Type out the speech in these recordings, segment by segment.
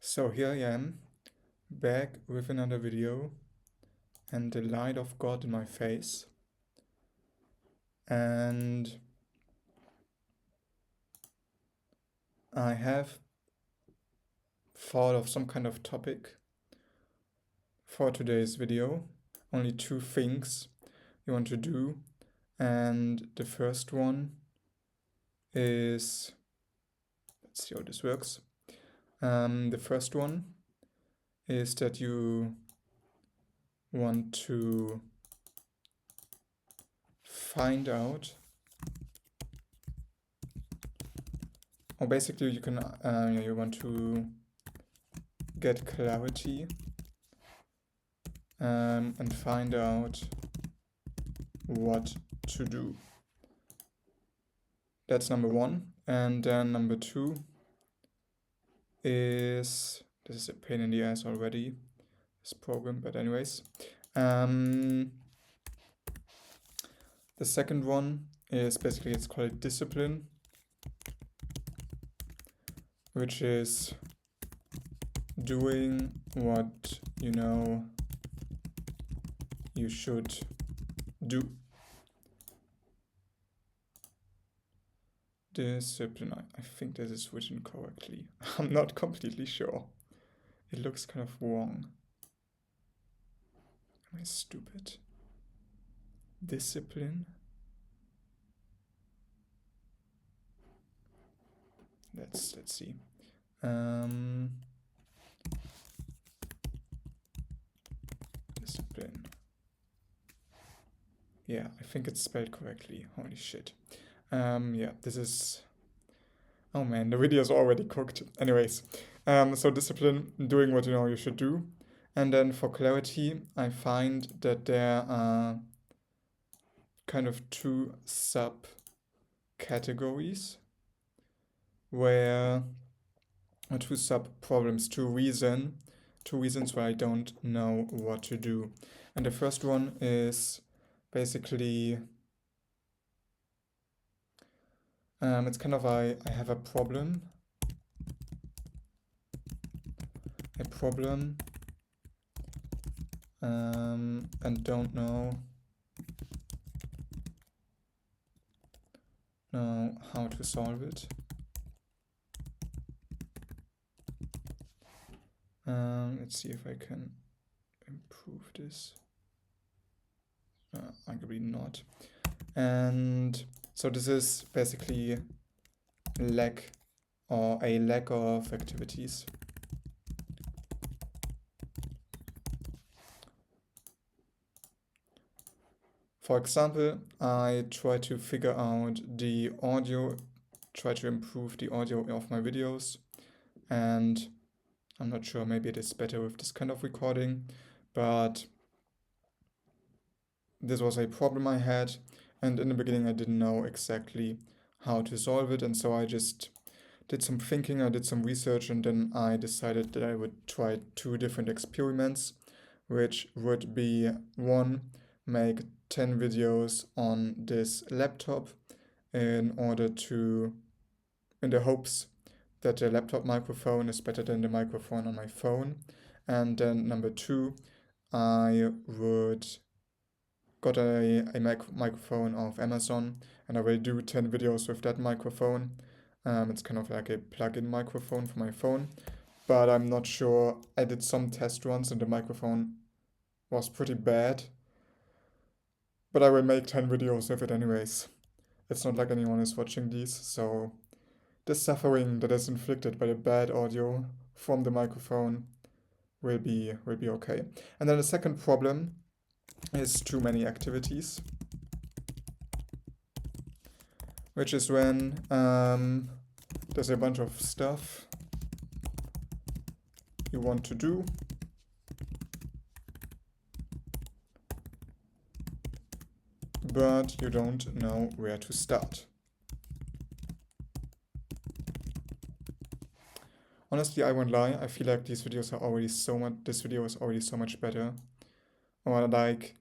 So here I am, back with another video, and the light of God in my face. And I have thought of some kind of topic for today's video. Only two things you want to do. And the first one is, let's see how this works. The first one is that you want to find out, or basically you want to get clarity and find out what to do. That's number one. And then number two is, this is a pain in the ass already, this program, but anyways. The second one is basically, it's called discipline, which is doing what you know you should do. Discipline, I think this is written correctly. I'm not completely sure. It looks kind of wrong. Am I stupid? Discipline? Let's see. Discipline. Yeah, I think it's spelled correctly. Holy shit. Yeah, this is... Oh man, the video is already cooked. Anyways, so discipline, doing what you know you should do. And then for clarity, I find that there are kind of two subcategories where, or two sub-problems, two reasons why I don't know what to do. And the first one is basically, it's kind of I have a problem and don't know how to solve it. Let's see if I can improve this. Arguably not. And so this is basically a lack of activities. For example, I try to figure out the audio, try to improve the audio of my videos, and I'm not sure, maybe it is better with this kind of recording, but this was a problem I had, and in the beginning I didn't know exactly how to solve it, and so I just did some thinking, I did some research, and then I decided that I would try two different experiments, which would be one, make 10 videos on this laptop in the hopes that the laptop microphone is better than the microphone on my phone. And then number two, I would got a microphone of Amazon, and I will do 10 videos with that microphone. It's kind of like a plug-in microphone for my phone, but I'm not sure. I did some test runs and the microphone was pretty bad, but I will make 10 videos with it anyways. It's not like anyone is watching these, so the suffering that is inflicted by the bad audio from the microphone will be okay. And then the second problem is too many activities, which is when there's a bunch of stuff you want to do, but you don't know where to start. Honestly, I won't lie, I feel like this video is already so much better. Or like,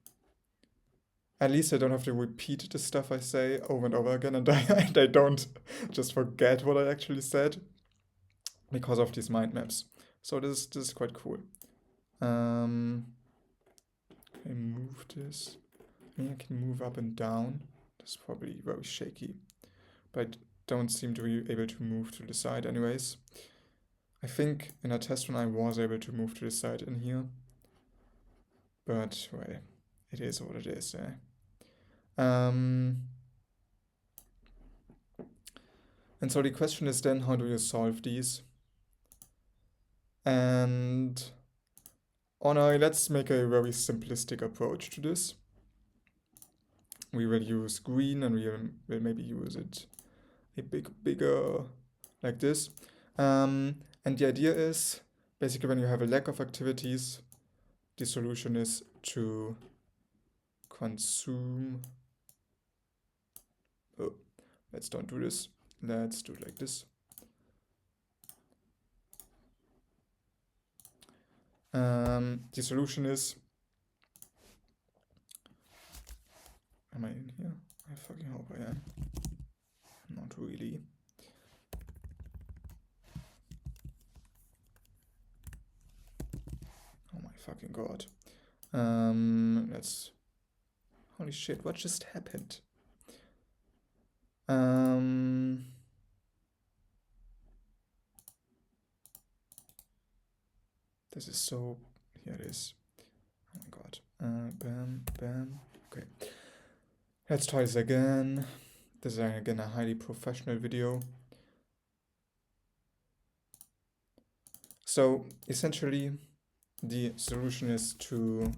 at least I don't have to repeat the stuff I say over and over again, and I don't just forget what I actually said. because of these mind maps. So this is quite cool. Okay, move this. I mean, I can move up and down. That's probably very shaky, but I don't seem to be able to move to the side anyways. I think in a test run I was able to move to the side in here, but well, it is what it is. And so the question is then, how do you solve these? And let's make a very simplistic approach to this. We will use green, and we will maybe use it a bit bigger like this. And the idea is basically when you have a lack of activities, the solution is to consume. Oh, let's don't do this. Let's do it like this. The solution is, am I in here? I fucking hope I am. Not really. Oh my fucking god. Let's, holy shit, what just happened? This is so, here it is. Oh my god. Bam, bam. Okay. Let's try this again. This is again a highly professional video. So essentially, the solution is to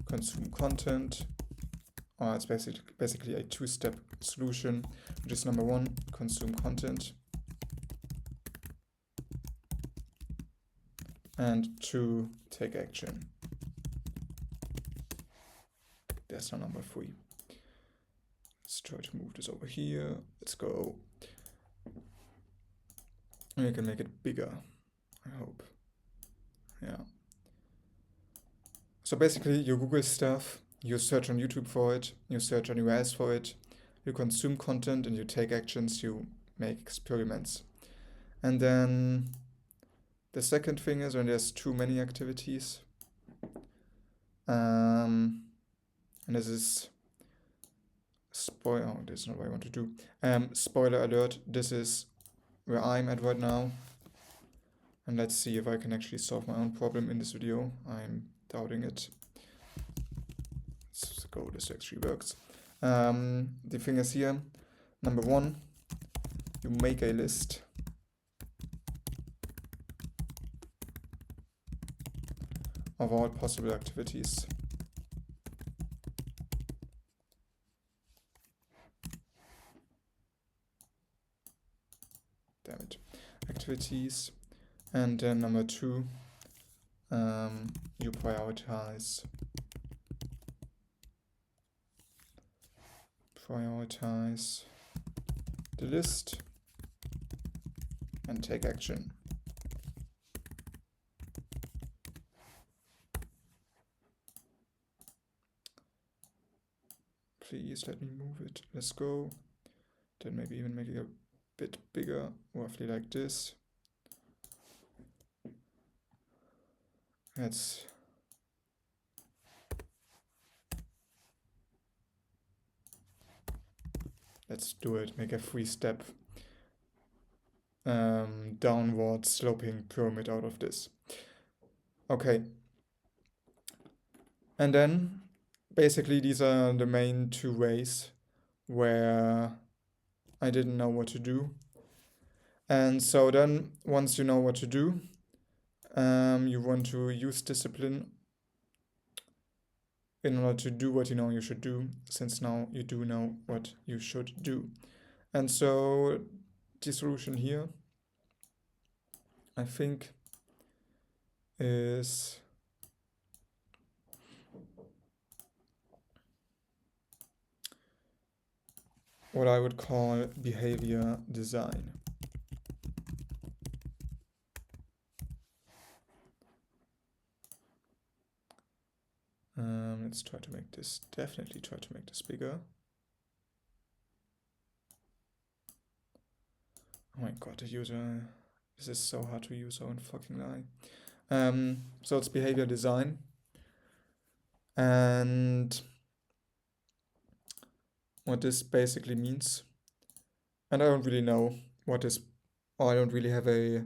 consume content. It's basically a two-step solution, which is number one, consume content, and two, take action. That's now number three. Let's try to move this over here. Let's go. And you can make it bigger, I hope. Yeah. So basically, you Google stuff, you search on YouTube for it, you search anywhere else for it, you consume content, and you take actions, you make experiments. And then the second thing is when there's too many activities. And this is oh, this is not what I want to do. Spoiler alert, this is where I'm at right now. And let's see if I can actually solve my own problem in this video. I'm doubting it. Let's go, this actually works. The thing is here, number one, you make a list of all possible activities. Damn it. Activities. And then number two, you prioritize the list and take action. Please let me move it. Let's go. Then maybe even make it a bit bigger, roughly like this. Let's do it. Make a three-step downward sloping pyramid out of this. Okay. And then basically these are the main two ways where I didn't know what to do. And so then once you know what to do, you want to use discipline in order to do what you know you should do, since now you do know what you should do. And so the solution here, I think, is what I would call behavior design. Let's try to make this, definitely try to make this bigger. Oh my god, the user This is so hard to use, I won't fucking lie. So it's behavior design. And what this basically means, and I don't really know what this, or I don't really have a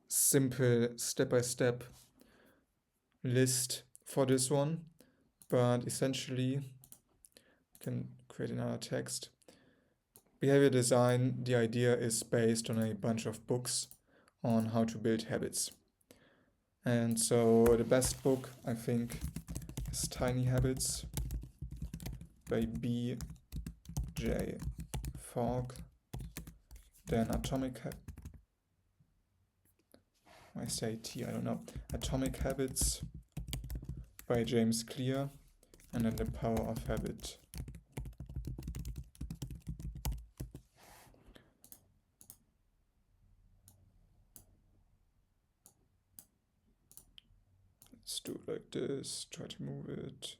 simple step-by-step list for this one, but essentially you can create another text. Behavior design, the idea is based on a bunch of books on how to build habits. And so the best book, I think, is Tiny Habits by B.J. Fogg. Then Atomic Habits by James Clear, and then The Power of Habit. Let's do it like this, try to move it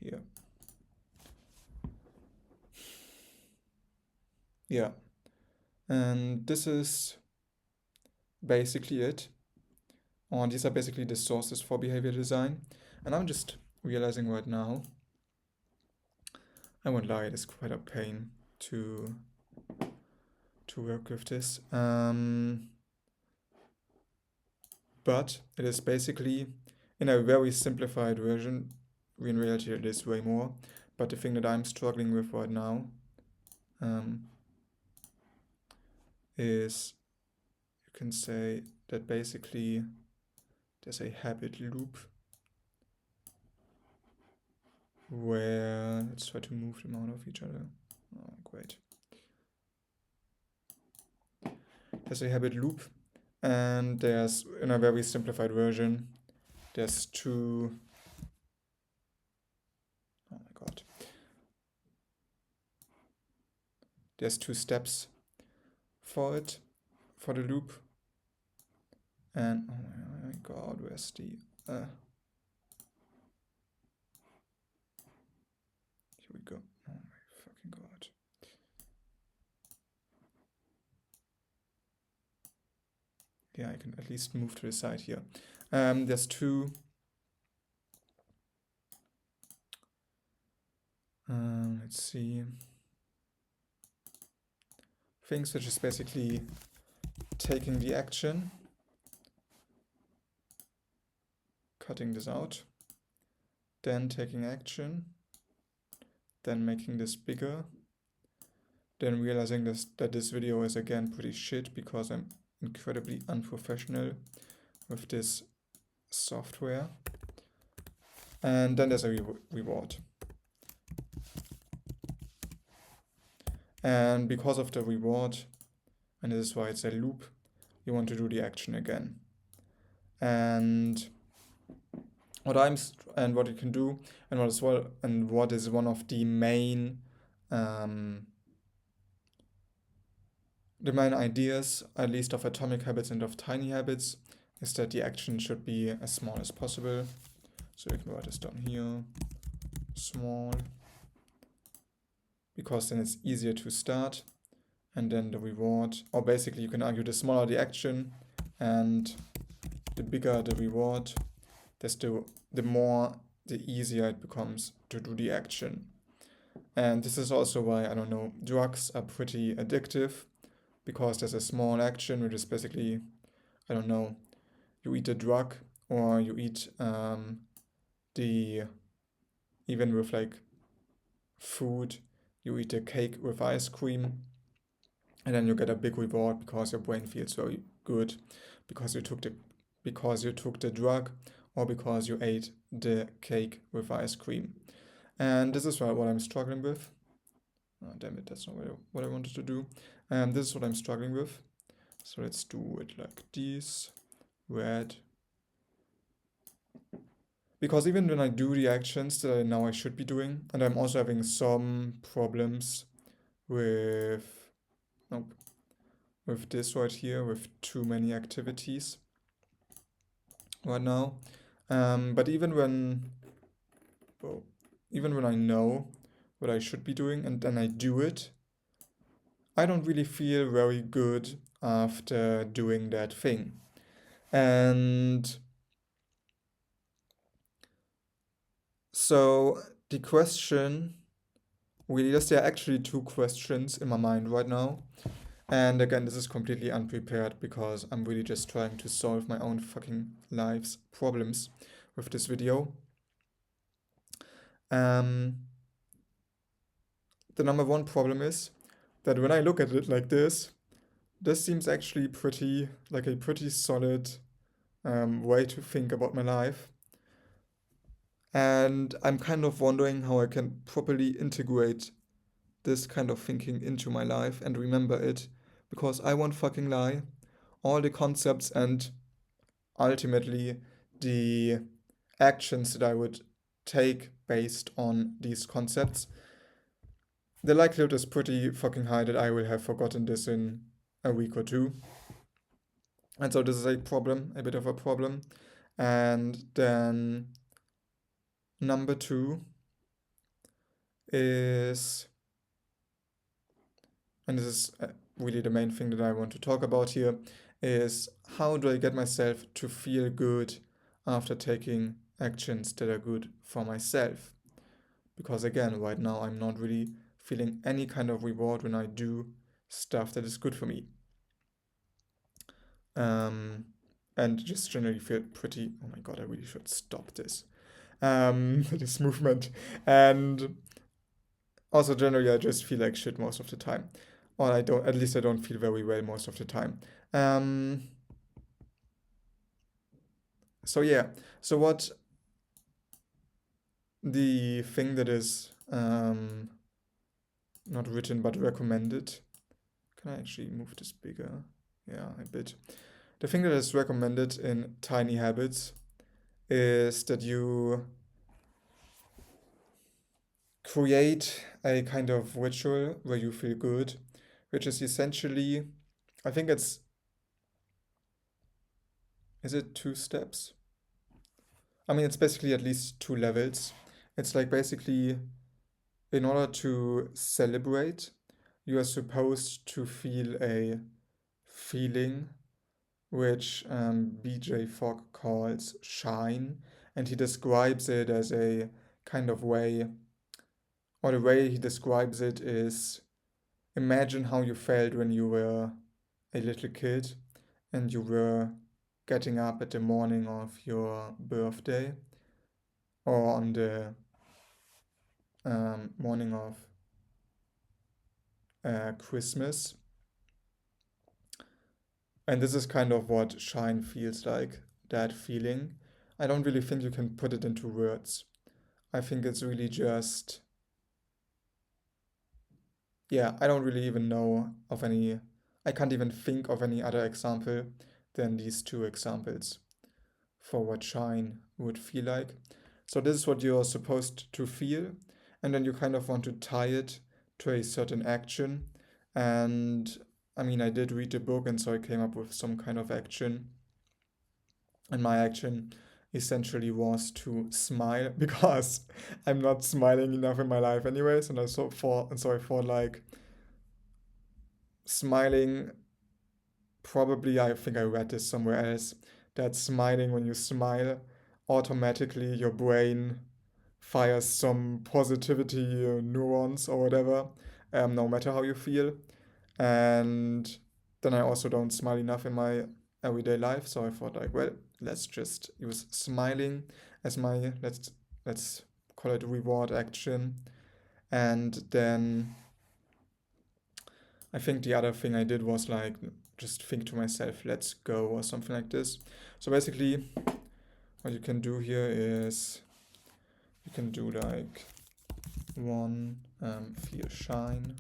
here. Yeah, and this is basically it. And these are basically the sources for behavior design. And I'm just realizing right now, I won't lie, it is quite a pain to work with this. But it is basically in a very simplified version. In reality, it is way more. But the thing that I'm struggling with right now is, you can say that basically there's a habit loop where, let's try to move them out of each other. Oh, great. There's a habit loop, and there's, in a very simplified version, there's two, oh my god, there's two steps for it, for the loop. And oh my god, where's the here we go. Oh my fucking god. Yeah, I can at least move to the side here. There's two let's see, things which is basically taking the action, cutting this out, then taking action, then making this bigger, then realizing that this video is again pretty shit because I'm incredibly unprofessional with this software. And then there's a reward. And because of the reward, and this is why it's a loop, you want to do the action again. And what you can do, and what is one of the main ideas, at least of Atomic Habits and of Tiny Habits, is that the action should be as small as possible. So we can write this down here, small, because then it's easier to start. And then the reward, or basically you can argue the smaller the action and the bigger the reward, the easier it becomes to do the action. And this is also why, I don't know, drugs are pretty addictive, because there's a small action which is basically, I don't know, you eat a drug, or you eat even with like food, you eat a cake with ice cream, and then you get a big reward because your brain feels very good because you took the drug, or because you ate the cake with ice cream. And this is what I'm struggling with. Oh, damn it, that's not what I wanted to do. This is what I'm struggling with. So let's do it like this, red. Because even when I do the actions that I know I should be doing, and I'm also having some problems with this right here, with too many activities right now. But even when I know what I should be doing and then I do it, I don't really feel very good after doing that thing. And so the question really is, there are actually two questions in my mind right now. And again, this is completely unprepared because I'm really just trying to solve my own fucking life's problems with this video. The number one problem is that when I look at it like this seems actually like a pretty solid way to think about my life. And I'm kind of wondering how I can properly integrate this kind of thinking into my life and remember it, because I won't fucking lie. All the concepts and ultimately the actions that I would take based on these concepts, the likelihood is pretty fucking high that I will have forgotten this in a week or two. And so this is a problem, a bit of a problem. And then number two is, and this is really the main thing that I want to talk about here, is how do I get myself to feel good after taking actions that are good for myself? Because again, right now I'm not really feeling any kind of reward when I do stuff that is good for me. And just generally feel pretty, oh my god, I really should stop this. This movement. And also generally I just feel like shit most of the time. Or at least I don't feel very well most of the time. So yeah, so what the thing that is not written but recommended, can I actually move this bigger? Yeah, a bit. The thing that is recommended in Tiny Habits is that you create a kind of ritual where you feel good, which is essentially, I think is it 2 steps? I mean, it's basically at least 2 levels. It's like basically, in order to celebrate, you are supposed to feel a feeling which BJ Fogg calls shine, and he describes it as a kind of way, or the way he describes it is, imagine how you felt when you were a little kid and you were getting up at the morning of your birthday or on the morning of Christmas. And this is kind of what shine feels like, that feeling. I don't really think you can put it into words. I think it's really just, yeah, I don't really even know of any, I can't even think of any other example than these 2 examples for what shine would feel like. So this is what you're supposed to feel, and then you kind of want to tie it to a certain action. And I mean, I did read the book, and so I came up with some kind of action. And my action essentially was to smile because I'm not smiling enough in my life anyways. And I thought like smiling, probably, I think I read this somewhere else, that smiling, when you smile, automatically your brain fires some positivity neurons or whatever, no matter how you feel. And then I also don't smile enough in my everyday life, so I thought like, well, let's just use smiling as my, let's call it reward action. And then I think the other thing I did was like just think to myself, let's go, or something like this. So basically what you can do here is you can do like 1, feel shine,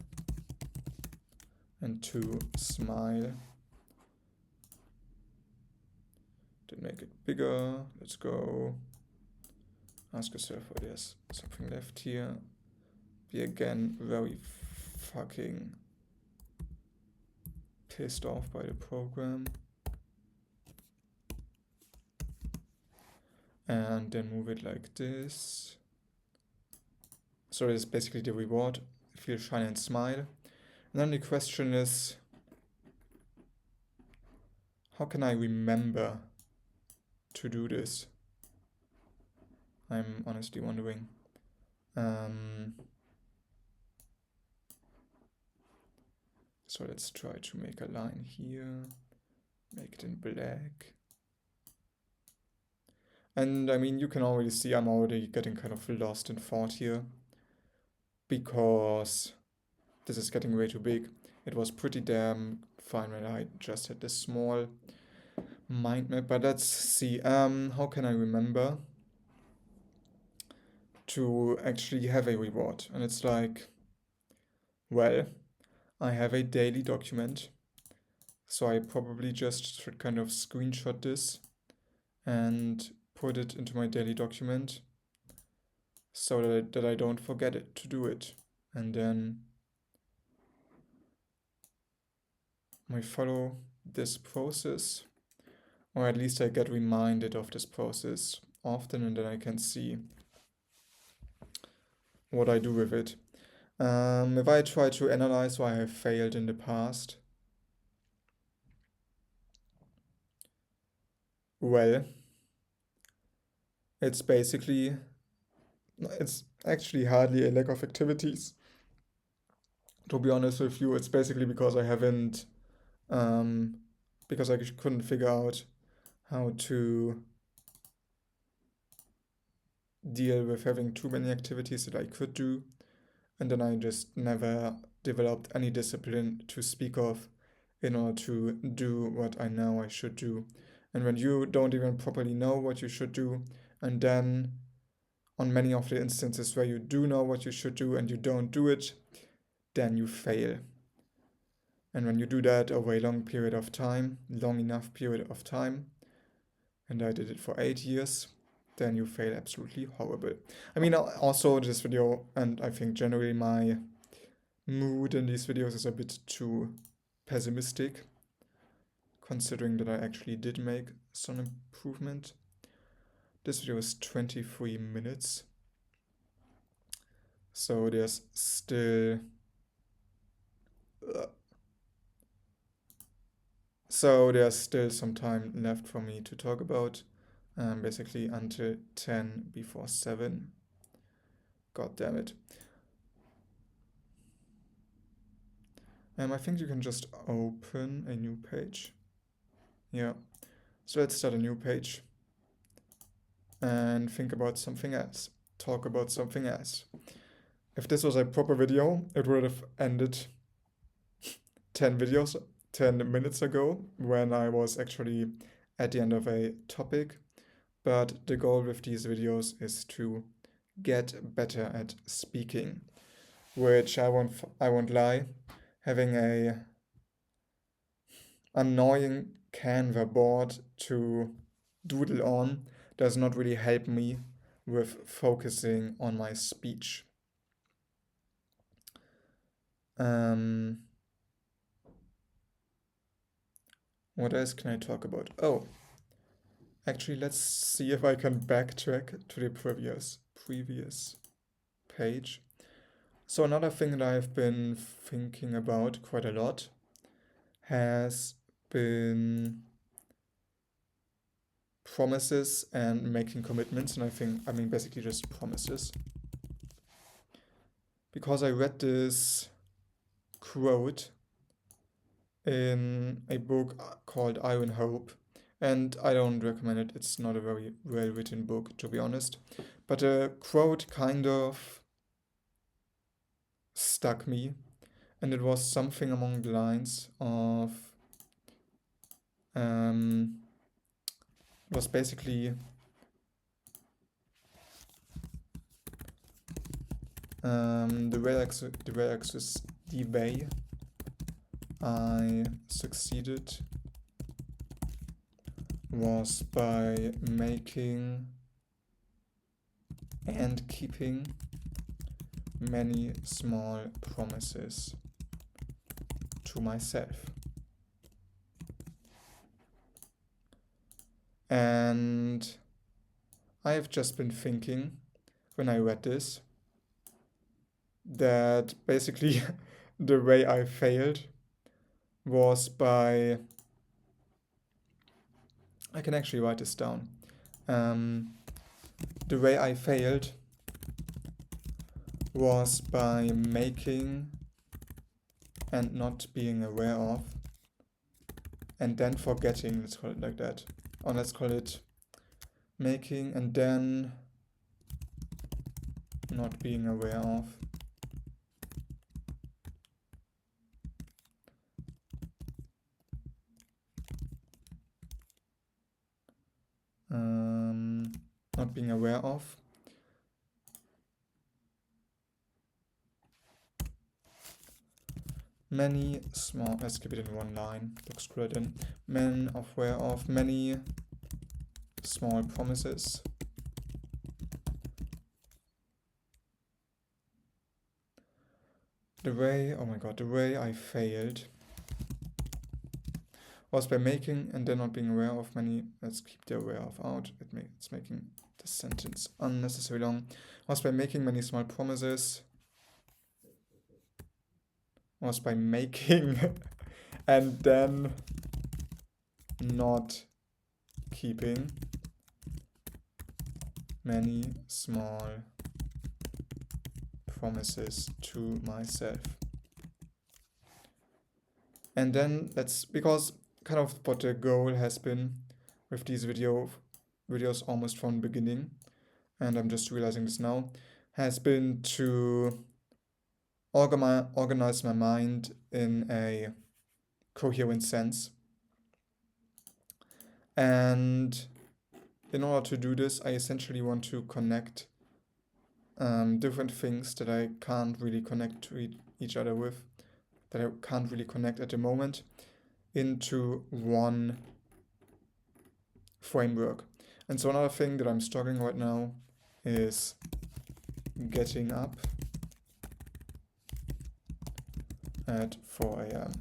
and 2, smile. Then make it bigger. Let's go. Ask yourself whether there's something left here. Be again very fucking pissed off by the program. And then move it like this. So it's basically the reward. Feel shine and smile. And then the question is, how can I remember to do this? I'm honestly wondering. So let's try to make a line here, make it in black. And I mean, you can already see I'm already getting kind of lost in thought here, because this is getting way too big. It was pretty damn fine when I just had this small mind map, but let's see. How can I remember to actually have a reward? And it's like, well, I have a daily document, so I probably just should kind of screenshot this and put it into my daily document so that I don't forget it to do it. And then I follow this process, or at least I get reminded of this process often, and then I can see what I do with it. If I try to analyze why I have failed in the past, well, it's actually hardly a lack of activities. To be honest with you, it's basically because I haven't, because I couldn't figure out how to deal with having too many activities that I could do, and then I just never developed any discipline to speak of in order to do what I know I should do. And when you don't even properly know what you should do, and then on many of the instances where you do know what you should do and you don't do it, then you fail. And when you do that over a long period of time, long enough period of time, and I did it for 8 years, then you fail absolutely horrible. I mean, also this video, and I think generally my mood in these videos is a bit too pessimistic, considering that I actually did make some improvement. This video is 23 minutes, so there's still some time left for me to talk about, basically until 10 before 7. God damn it. I think you can just open a new page. Yeah. So let's start a new page and think about something else. Talk about something else. If this was a proper video, it would have ended 10 minutes ago when I was actually at the end of a topic. But the goal with these videos is to get better at speaking, which I won't lie, having a annoying Canva board to doodle on does not really help me with focusing on my speech. What else can I talk about? Oh, actually, let's see if I can backtrack to the previous page. So another thing that I've been thinking about quite a lot has been promises and making commitments, and I mean basically just promises. Because I read this quote in a book called Iron Hope, and I don't recommend it. It's not a very well written book, to be honest. But the quote kind of stuck me, and it was something along the lines of it was basically the way I succeeded was by making and keeping many small promises to myself. And I have just been thinking when I read this that basically the way I failed was by I can actually write this down. The way I failed was by making and not being aware of, and then forgetting, let's call it like that. Or let's call it making and then not being aware of. Not being aware of. Many small, let's keep it in one line, looks good. And men aware of many small promises. The way, oh my god, the way I failed was by making and then not being aware of many, let's keep the aware of out, it's making the sentence unnecessarily long, was by making many small promises, was by making and then not keeping many small promises to myself. And then that's because kind of what the goal has been with these videos almost from the beginning, and I'm just realizing this now, has been to organize my mind in a coherent sense. And in order to do this, I essentially want to connect different things that I can't really connect to each other with, that I can't really connect at the moment, into one framework. And so another thing that I'm struggling right now is getting up at 4 a.m.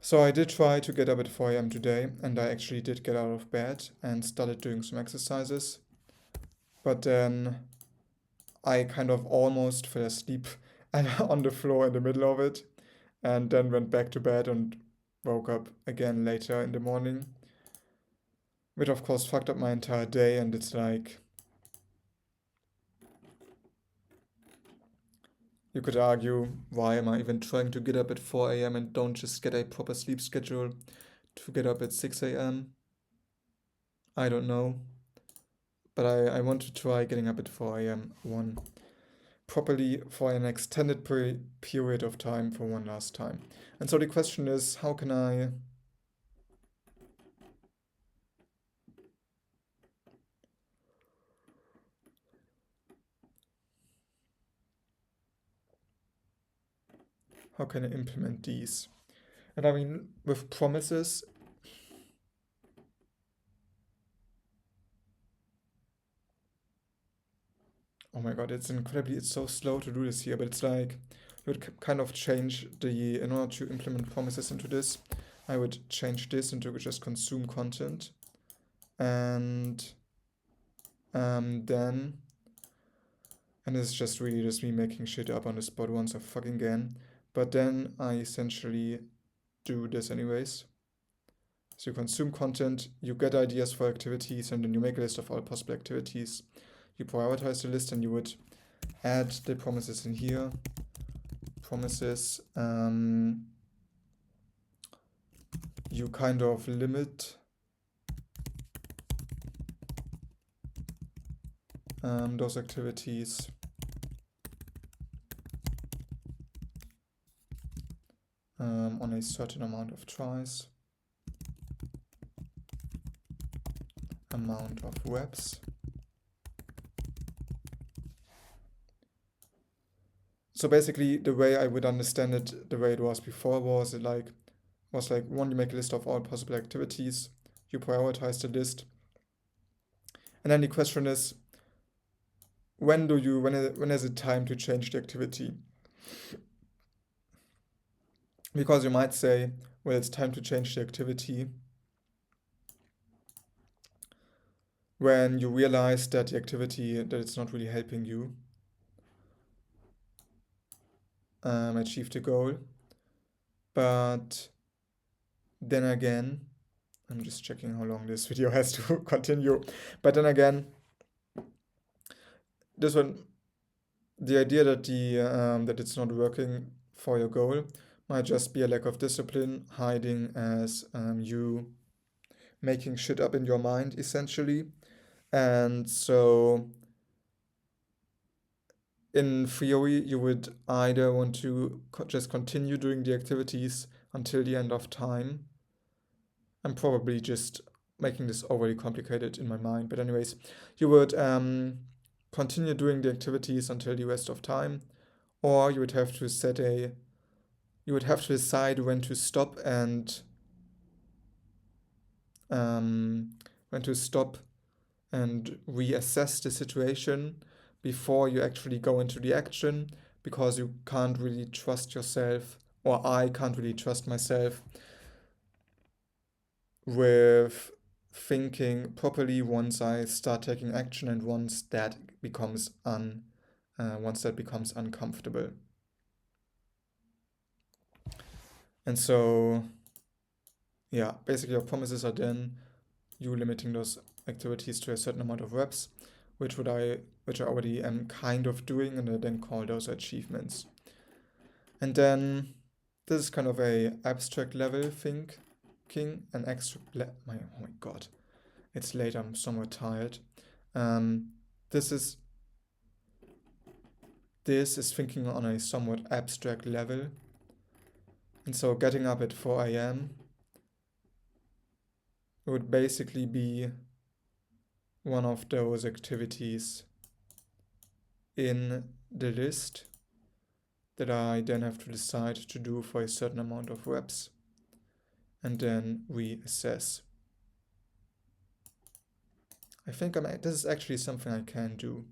So I did try to get up at 4 a.m. today, and I actually did get out of bed and started doing some exercises. But then I kind of almost fell asleep on the floor in the middle of it, and then went back to bed and woke up again later in the morning, which of course fucked up my entire day. And it's like, you could argue, why am I even trying to get up at 4 a.m. and don't just get a proper sleep schedule to get up at 6 a.m.? I don't know. But I want to try getting up at 4 a.m. properly for an extended period of time for one last time. And so the question is, how can I implement these? And I mean, with promises, oh my god, it's so slow to do this here, but it's like, you would kind of change in order to implement promises into this, I would change this into just consume content. And then, and it's just really just me making shit up on the spot once a fucking again. But then I essentially do this anyways. So you consume content, you get ideas for activities, and then you make a list of all possible activities. You prioritize the list, and you would add the promises in here. Promises. You kind of limit those activities. On a certain amount of tries, amount of reps. So basically, the way I would understand it, the way it was before, was like one, you make a list of all possible activities, you prioritize the list, and then the question is, when is it time to change the activity? Because you might say, well, it's time to change the activity when you realize that the activity, that it's not really helping you achieve the goal. But then again, I'm just checking how long this video has to continue. But then again, this one, the idea that that it's not working for your goal might just be a lack of discipline, hiding as you making shit up in your mind, essentially. And so, in theory, you would either want to just continue doing the activities until the end of time. I'm probably just making this overly complicated in my mind, but anyways, you would continue doing the activities until the rest of time, or you would have to you would have to decide when to stop and when to stop and reassess the situation before you actually go into the action, because you can't really trust yourself, or I can't really trust myself with thinking properly once I start taking action and once that becomes uncomfortable. And so, yeah, basically your promises are then you limiting those activities to a certain amount of reps, which I already am kind of doing, and I then call those achievements. And then this is kind of a abstract level thinking, an oh my god, it's late, I'm somewhat tired. This is thinking on a somewhat abstract level. And so getting up at 4 a.m. would basically be one of those activities in the list that I then have to decide to do for a certain amount of reps and then reassess. I think this is actually something I can do.